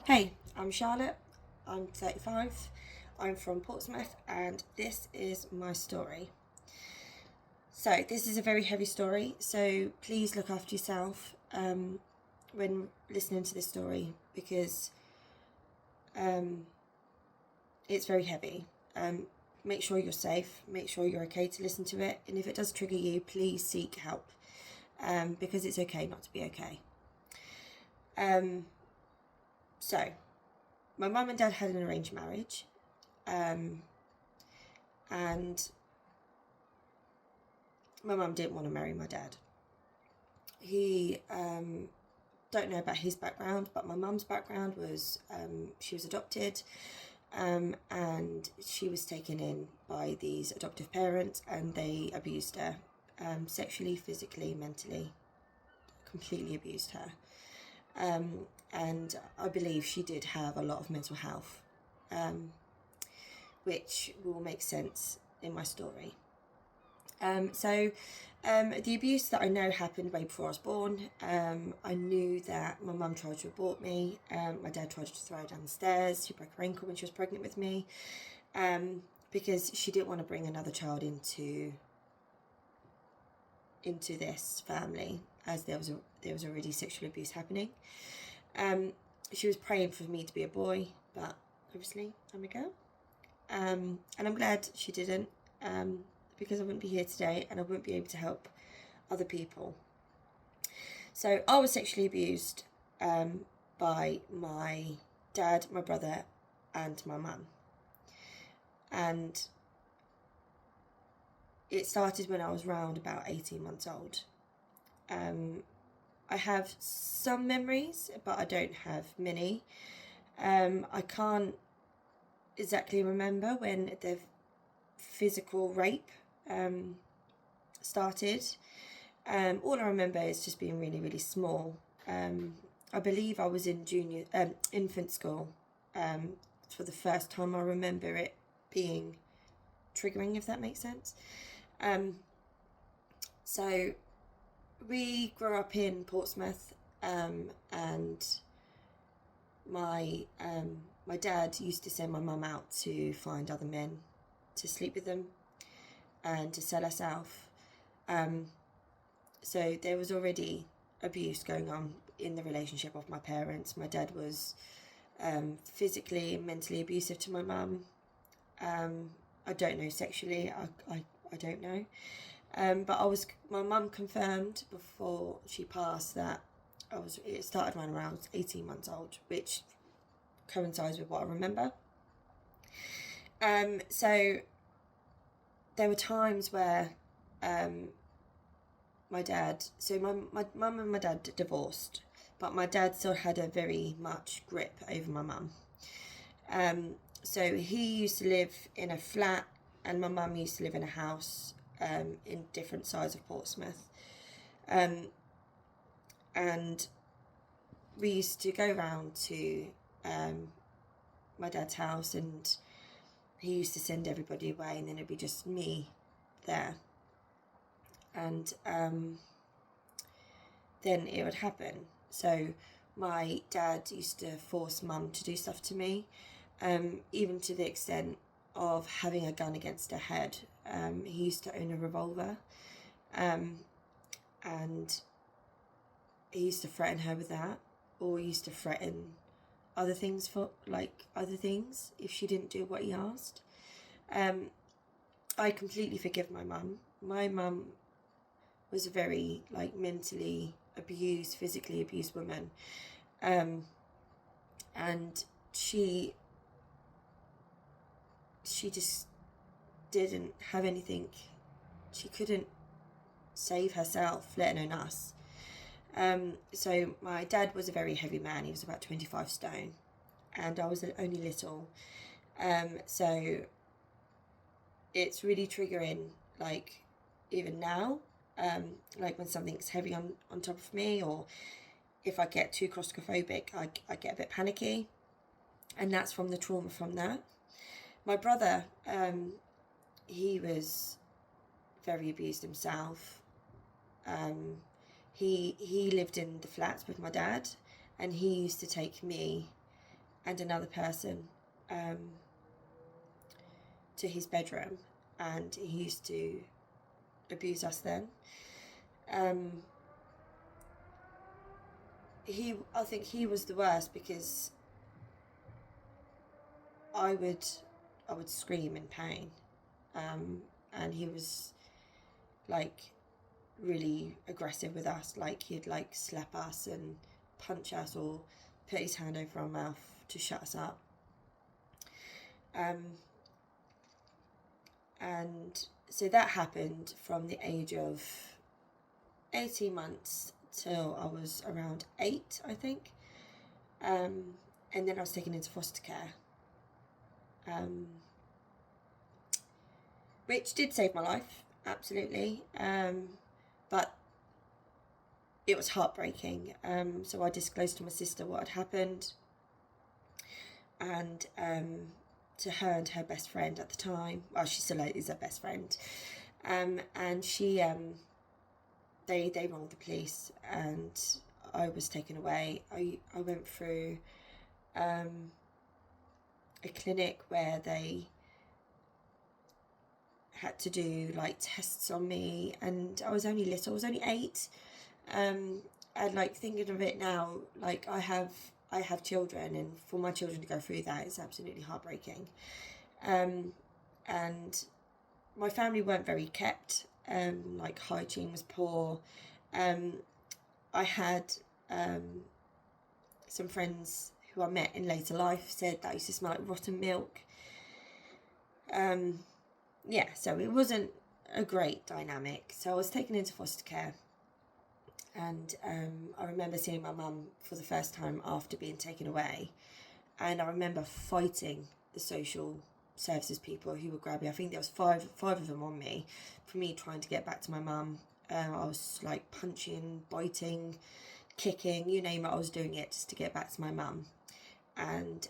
Hey, I'm Charlotte. I'm 35. I'm from Portsmouth, and this is my story. So, this is a very heavy story, so please look after yourself when listening to this story because um, it's very heavy. Make sure you're safe, make sure you're okay to listen to it, and if it does trigger you, please seek help because it's okay not to be okay. Um, so, my mum and dad had an arranged marriage. And my mum didn't want to marry my dad. He don't know about his background, but my mum's background was she was adopted, and she was taken in by these adoptive parents, and they abused her sexually, physically, mentally, completely abused her. And I believe she did have a lot of mental health, which will make sense in my story. The abuse that I know happened way before I was born. I knew that my mum tried to abort me. My dad tried to throw her down the stairs. She broke her ankle when she was pregnant with me, because she didn't want to bring another child into this family, as there was already sexual abuse happening. She was praying for me to be a boy, but obviously I'm a girl. And I'm glad she didn't. Because I wouldn't be here today and I wouldn't be able to help other people. So I was sexually abused by my dad, my brother, and my mum. And it started when I was around about 18 months old. I have some memories, but I don't have many. I can't exactly remember when the physical rape started. All I remember is just being really, really small. I believe I was in infant school for the first time. I remember it being triggering, if that makes sense. So we grew up in Portsmouth, and my dad used to send my mum out to find other men to sleep with them and to sell us off. So there was already abuse going on in the relationship of my parents. My dad was physically and mentally abusive to my mum. I don't know sexually. I don't know. But my mum confirmed before she passed that it started when around 18 months old, which coincides with what I remember. So there were times where my mum and my dad divorced, but my dad still had a very much grip over my mum. So he used to live in a flat, and my mum used to live in a house in different sides of Portsmouth. And we used to go round to my dad's house, and he used to send everybody away, and then it'd be just me there. And then it would happen. So my dad used to force mum to do stuff to me, even to the extent of having a gun against her head. He used to own a revolver, and he used to threaten her with that, or he used to threaten other things if she didn't do what he asked. I completely forgive my mum. My mum was a very mentally abused, physically abused woman, and she just didn't have anything. She couldn't save herself, let alone us. So my dad was a very heavy man. He was about 25 stone, and I was only little. So it's really triggering, even now, when something's heavy on top of me, or if I get too claustrophobic, I get a bit panicky, and that's from the trauma from that. My brother, he was very abused himself. He lived in the flats with my dad, and he used to take me and another person to his bedroom, and he used to abuse us then. I think he was the worst, because I would scream in pain, and he was like really aggressive with us. Like, he'd like slap us and punch us, or put his hand over our mouth to shut us up. And so that happened from the age of 18 months till I was around 8, I think. And then I was taken into foster care, which did save my life, absolutely. But it was heartbreaking. So I disclosed to my sister what had happened, and to her and her best friend at the time. Well, she still is her best friend. And she, they rang the police, and I was taken away. I went through a clinic where they had to do like tests on me, and I was only little. I was only 8. And like, thinking of it now, like, I have children, and for my children to go through that is absolutely heartbreaking. And my family weren't very kept. Like, hygiene was poor. I had some friends who I met in later life said that I used to smell like rotten milk. Yeah, so it wasn't a great dynamic. So I was taken into foster care, and I remember seeing my mum for the first time after being taken away, and I remember fighting the social services people who would grab me. I think there was five of them on me, for me trying to get back to my mum. I was like punching, biting, kicking, you name it, I was doing it just to get back to my mum. And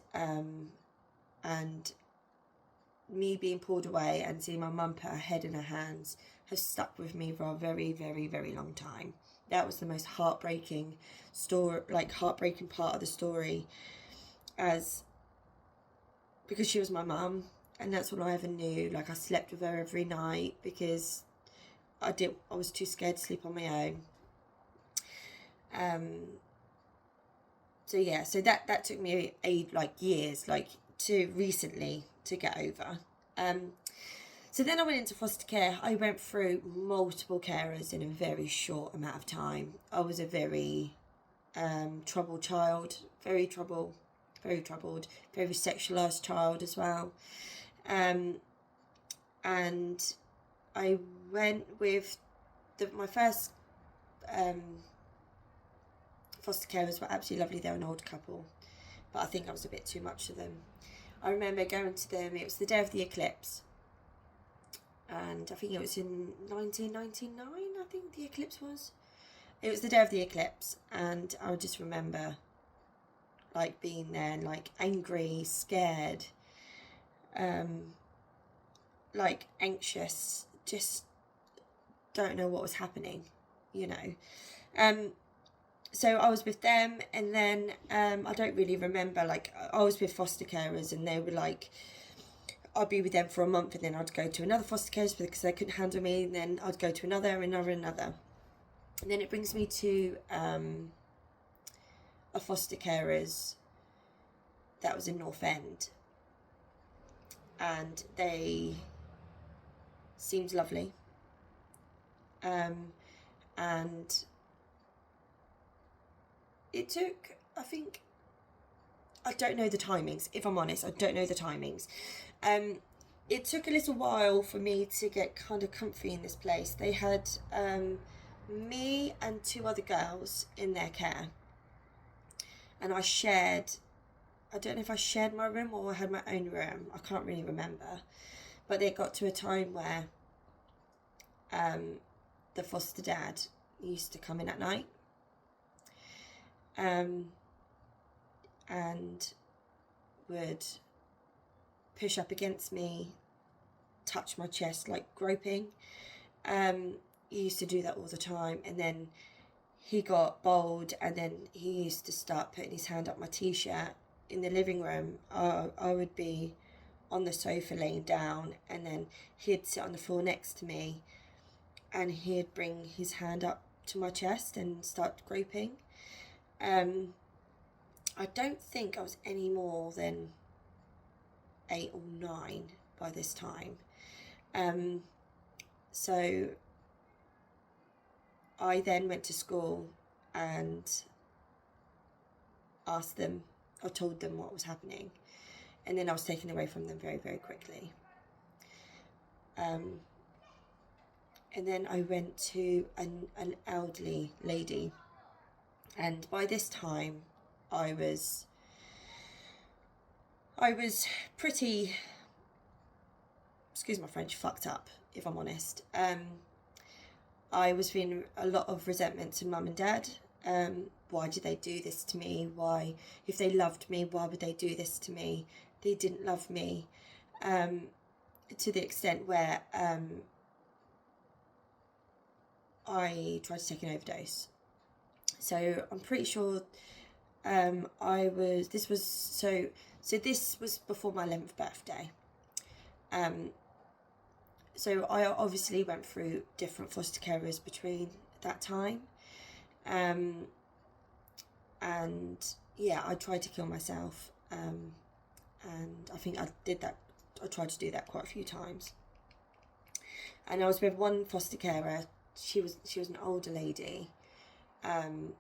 me being pulled away and seeing my mum put her head in her hands has stuck with me for a very, very, very long time. That was the most heartbreaking story, like heartbreaking part of the story, because she was my mum, and that's all I ever knew. Like, I slept with her every night because I was too scared to sleep on my own. So yeah, so that took me years, to recently to get over. So then I went into foster care. I went through multiple carers in a very short amount of time. I was a very troubled child, very troubled, very sexualised child as well. And I went with my first foster carers were absolutely lovely. They were an old couple, but I think I was a bit too much for them. I remember going to them, it was the day of the eclipse, and I think it was in 1999, I think the eclipse was. It was the day of the eclipse, and I just remember like being there and like angry, scared, like anxious, just don't know what was happening, you know. So I was with them, and then I don't really remember, like, I was with foster carers, and they were like, I'd be with them for a month, and then I'd go to another foster carers because they couldn't handle me, and then I'd go to another. And then it brings me to a foster carers that was in North End, and they seemed lovely, and it took, I think, I don't know the timings, if I'm honest, I don't know the timings. It took a little while for me to get kind of comfy in this place. They had me and 2 other girls in their care, and I don't know if I shared my room or I had my own room, I can't really remember, but it got to a time where the foster dad used to come in at night, and would push up against me, touch my chest, like groping. He used to do that all the time, and then he got bold, and then he used to start putting his hand up my t-shirt in the living room, I would be on the sofa laying down, and then he'd sit on the floor next to me, and he'd bring his hand up to my chest and start groping. I don't think I was any more than 8 or 9 by this time. So I then went to school and asked them, or told them what was happening, and then I was taken away from them very, very quickly. And then I went to an elderly lady, and by this time I was pretty, excuse my French, fucked up, if I'm honest. I was feeling a lot of resentment to mum and dad. Why did they do this to me? Why, if they loved me, why would they do this to me? They didn't love me, to the extent where I tried to take an overdose. So I'm pretty sure this was before my 11th birthday. So I obviously went through different foster carers between that time. And yeah, I tried to kill myself. And I think I did that. I tried to do that quite a few times. And I was with one foster carer. She was an older lady. And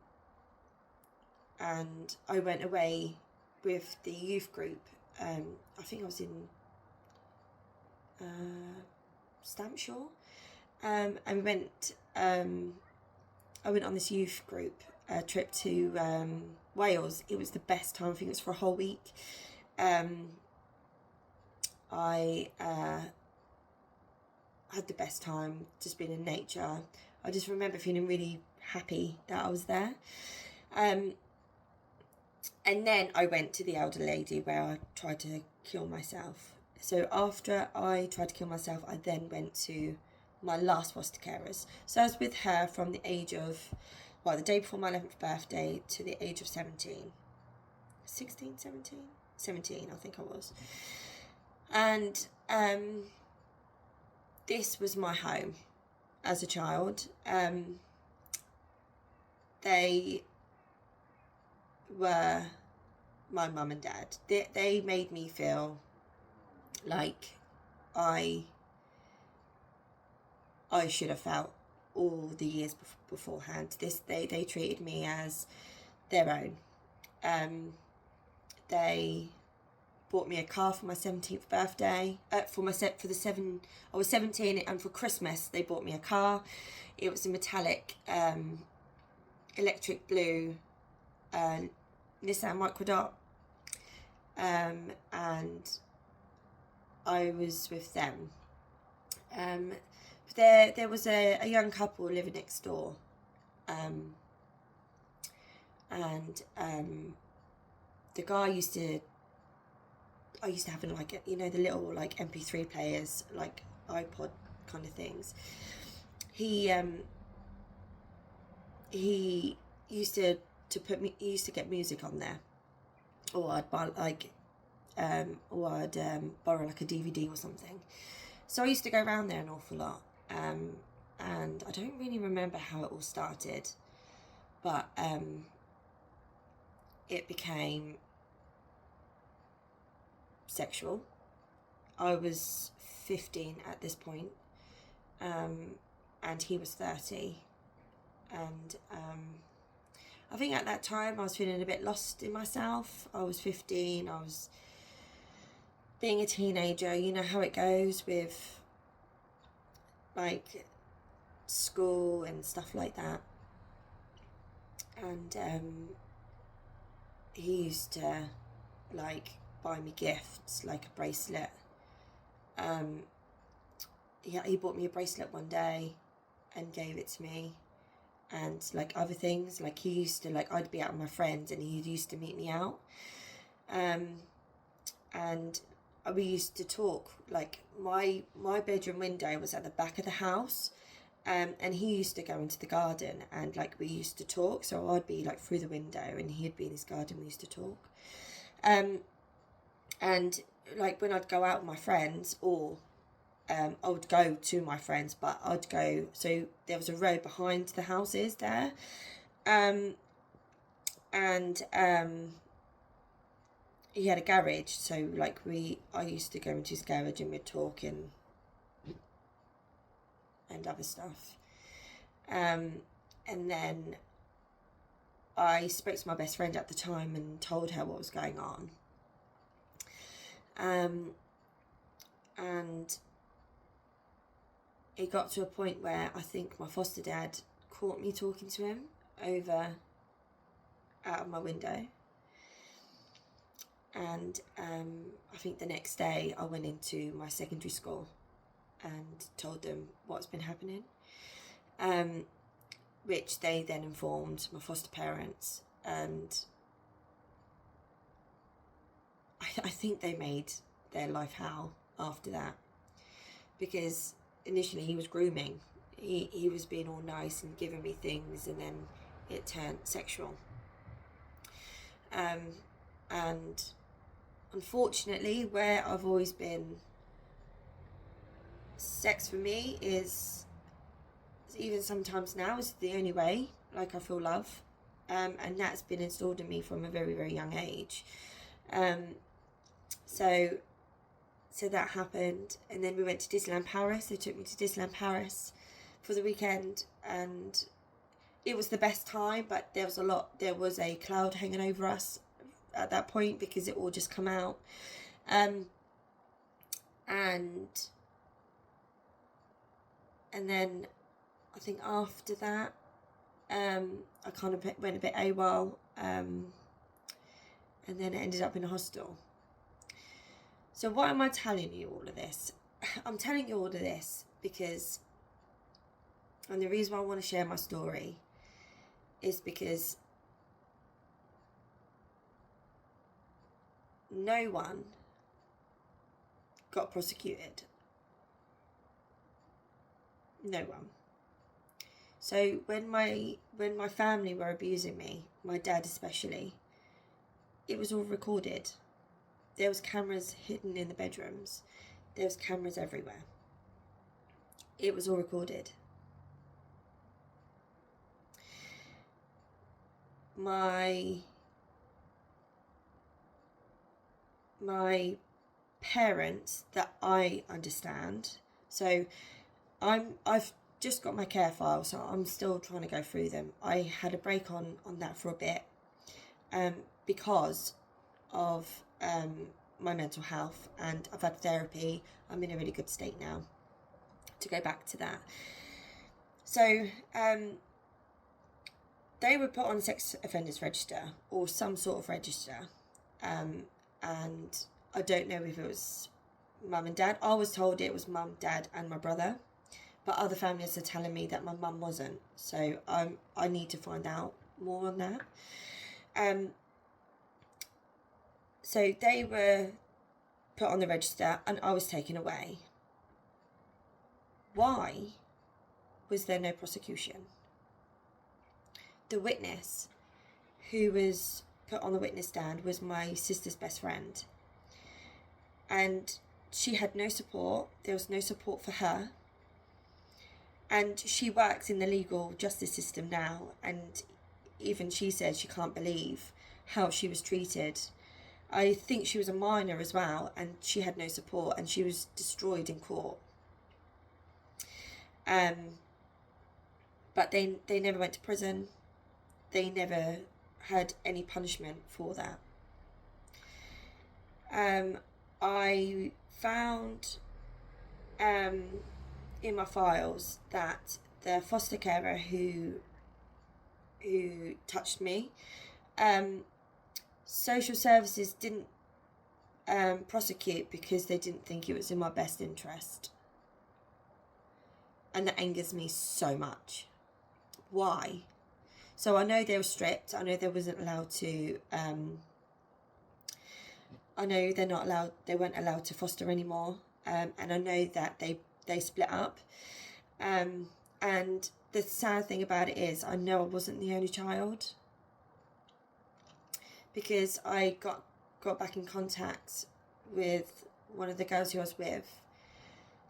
I went away with the youth group. I think I was in Stampshire. And we went. I went on this youth group trip to Wales. It was the best time. I think it was for a whole week. I had the best time just being in nature. I just remember feeling really happy that I was there. And then I went to the elder lady where I tried to kill myself. So after I tried to kill myself, I then went to my last foster carers. So I was with her from the age of, the day before my 11th birthday to the age of 17. 16, 17? 17, I think I was. And this was my home as a child. They were my mum and dad. They made me feel like I should have felt all the years beforehand. They treated me as their own. They bought me a car for my 17th birthday. I was 17, and for Christmas they bought me a car. It was a metallic electric blue Nissan Microdot, and I was with them. There was a young couple living next door, and the guy used to have the little MP3 players, like iPod kind of things. He used to get music on there, or I'd buy borrow like a DVD or something. So I used to go around there an awful lot, and I don't really remember how it all started, but it became sexual. I was 15 at this point, and he was 30, and I think at that time I was feeling a bit lost in myself. I was 15, I was being a teenager, you know how it goes with school and stuff like that. And he used to buy me gifts, like a bracelet. He bought me a bracelet one day and gave it to me, and other things, he used to I'd be out with my friends and he used to meet me out, and we used to talk. My bedroom window was at the back of the house, and he used to go into the garden, and we used to talk. So I'd be through the window and he'd be in his garden. We used to talk, And like when I'd go out with my friends, or I would go to my friends, but I'd go, so there was a road behind the houses there, and he had a garage, so like I used to go into his garage and we'd talk and other stuff. And then I spoke to my best friend at the time and told her what was going on. And it got to a point where I think my foster dad caught me talking to him out of my window. And I think the next day I went into my secondary school and told them what's been happening, which they then informed my foster parents, and I think they made their life hell after that, because initially he was grooming. He was being all nice and giving me things, and then it turned sexual. And unfortunately, where I've always been, sex for me is, even sometimes now, is the only way like I feel love, and that's been installed in me from a very, very young age. So that happened, and then we went to Disneyland Paris. They took me to Disneyland Paris for the weekend, and it was the best time, but there was a cloud hanging over us at that point because it all just come out. And then I think after that, I kind of went a bit AWOL, and then it ended up in a hostel. So why am I telling you all of this? I'm telling you all of this because, and the reason why I want to share my story is because no one got prosecuted. No one. So when my family were abusing me, my dad especially, it was all recorded. There was cameras hidden in the bedrooms. There was cameras everywhere. It was all recorded. My parents, that I understand, so I've just got my care file, so I'm still trying to go through them. I had a break on that for a bit, because of my mental health, and I've had therapy. I'm in a really good state now to go back to that. So they were put on sex offenders register or some sort of register, and I don't know if it was mum and dad. I was told it was mum, dad and my brother, but other families are telling me that my mum wasn't, so I need to find out more on that. So they were put on the register and I was taken away. Why was there no prosecution? The witness who was put on the witness stand was my sister's best friend. And she had no support. There was no support for her. And she works in the legal justice system now. And even she said she can't believe how she was treated. I think she was a minor as well, and she had no support, and she was destroyed in court. But they never went to prison. They never had any punishment for that. I found in my files that the foster carer who touched me, social services didn't prosecute because they didn't think it was in my best interest. And that angers me so much. Why? So I know they were strict. I know they wasn't allowed to, I know they weren't allowed to foster anymore. And I know that they split up. And the sad thing about it is, I know I wasn't the only child. Because I got got back in contact with one of the girls who I was with.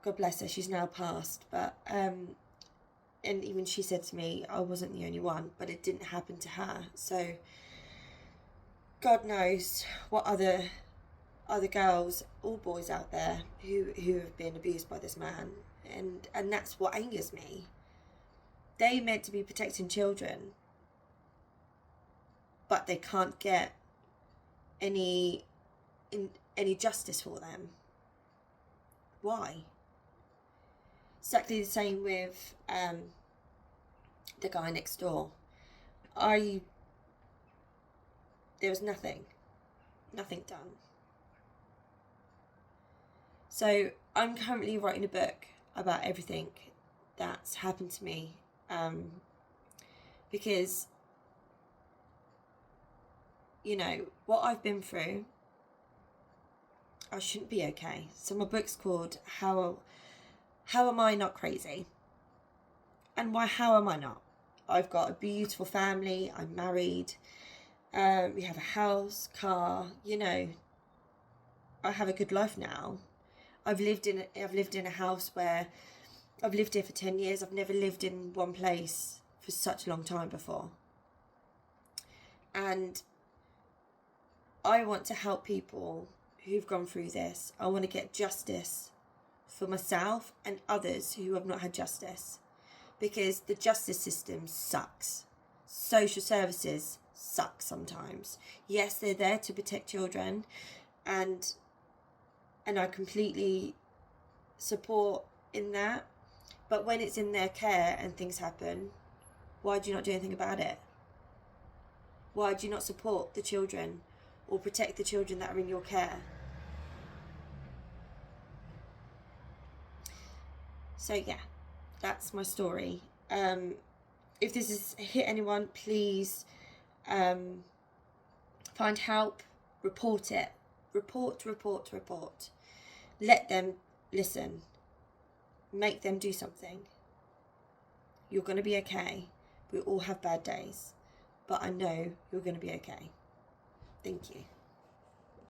God bless her, she's now passed, but and even she said to me, I wasn't the only one, but it didn't happen to her. So God knows what other girls or boys out there who have been abused by this man, and that's what angers me. They meant to be protecting children, but they can't get any justice for them. Why? Exactly the same with the guy next door. There was nothing done. So I'm currently writing a book about everything that's happened to me, because, you know, what I've been through, I shouldn't be okay. So my book's called How Am I Not Crazy? And how am I not? I've got a beautiful family, I'm married, we have a house, car, you know, I have a good life now. I've lived in a house where I've lived here for 10 years. I've never lived in one place for such a long time before. And I want to help people who've gone through this. I want to get justice for myself and others who have not had justice, because the justice system sucks. Social services suck sometimes. Yes, they're there to protect children, and I completely support in that. But when it's in their care and things happen, why do you not do anything about it? Why do you not support the children or protect the children that are in your care? So yeah, that's my story. If this has hit anyone, please find help, report it. Report. Let them listen. Make them do something. You're going to be okay. We all have bad days, but I know you're going to be okay. Thank you.